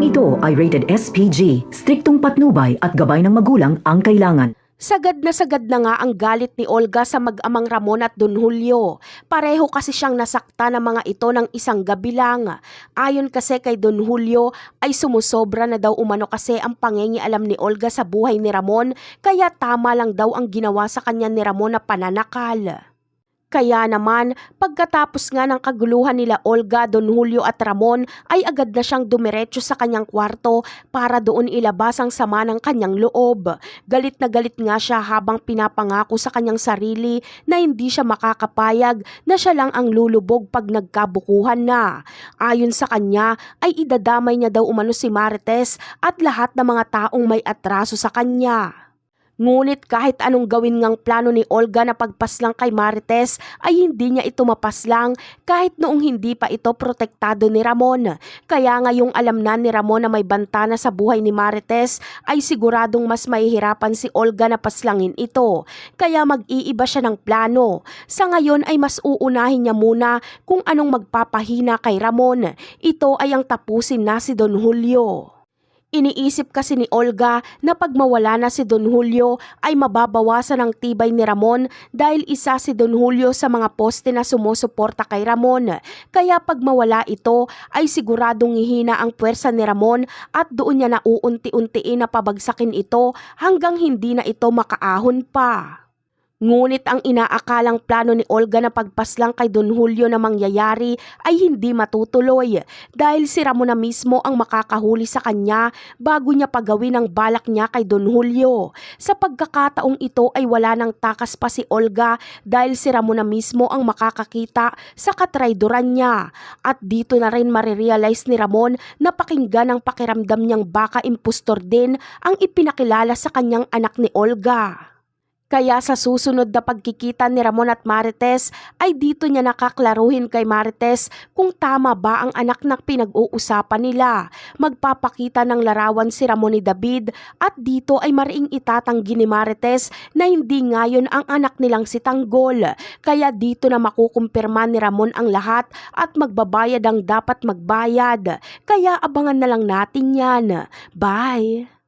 Ito ay rated SPG, striktong patnubay at gabay ng magulang ang kailangan. Sagad na nga ang galit ni Olga sa mag-amang Ramon at Don Julio. Pareho kasi siyang nasakta ng mga ito ng isang gabi lang. Ayon kasi kay Don Julio ay sumusobra na daw umano kasi ang pangingialam ni Olga sa buhay ni Ramon, kaya tama lang daw ang ginawa sa kanya ni Ramon na pananakal. Kaya naman, pagkatapos nga ng kaguluhan nila Olga, Don Julio at Ramon ay agad na siyang dumiretso sa kanyang kwarto para doon ilabas ang sama ng kanyang loob. Galit na galit nga siya habang pinapangako sa kanyang sarili na hindi siya makakapayag na siya lang ang lulubog pag nagkabukuhan na. Ayon sa kanya ay idadamay niya daw umano si Marites at lahat ng mga taong may atraso sa kanya. Ngunit kahit anong gawin ngang plano ni Olga na pagpaslang kay Marites ay hindi niya ito mapaslang kahit noong hindi pa ito protektado ni Ramon. Kaya ngayong alam na ni Ramon na may bantana sa buhay ni Marites ay siguradong mas mahihirapan si Olga na paslangin ito. Kaya mag-iiba siya ng plano. Sa ngayon ay mas uunahin niya muna kung anong magpapahina kay Ramon. Ito ay ang tapusin na si Don Julio. Iniisip kasi ni Olga na pag mawala na si Don Julio ay mababawasan ang tibay ni Ramon dahil isa si Don Julio sa mga poste na sumusuporta kay Ramon. Kaya pag mawala ito ay siguradong hihina ang puwersa ni Ramon at doon niya na uunti-untiin na pabagsakin ito hanggang hindi na ito makaahon pa. Ngunit ang inaakalang plano ni Olga na pagpaslang kay Don Julio na mangyayari ay hindi matutuloy dahil si Ramon na mismo ang makakahuli sa kanya bago niya pagawin ang balak niya kay Don Julio. Sa pagkakataong ito ay wala nang takas pa si Olga dahil si Ramon na mismo ang makakakita sa katrayduran niya. At dito na rin marirealize ni Ramon na pakinggan ang pakiramdam niyang baka impostor din ang ipinakilala sa kanyang anak ni Olga. Kaya sa susunod na pagkikita ni Ramon at Marites ay dito niya nakaklaruhin kay Marites kung tama ba ang anak na pinag-uusapan nila. Magpapakita ng larawan si Ramon ni David at dito ay mariing itatanggi ni Marites na hindi ngayon ang anak nilang si Tanggol. Kaya dito na makukumpirma ni Ramon ang lahat at magbabayad ang dapat magbayad. Kaya abangan na lang natin yan. Bye!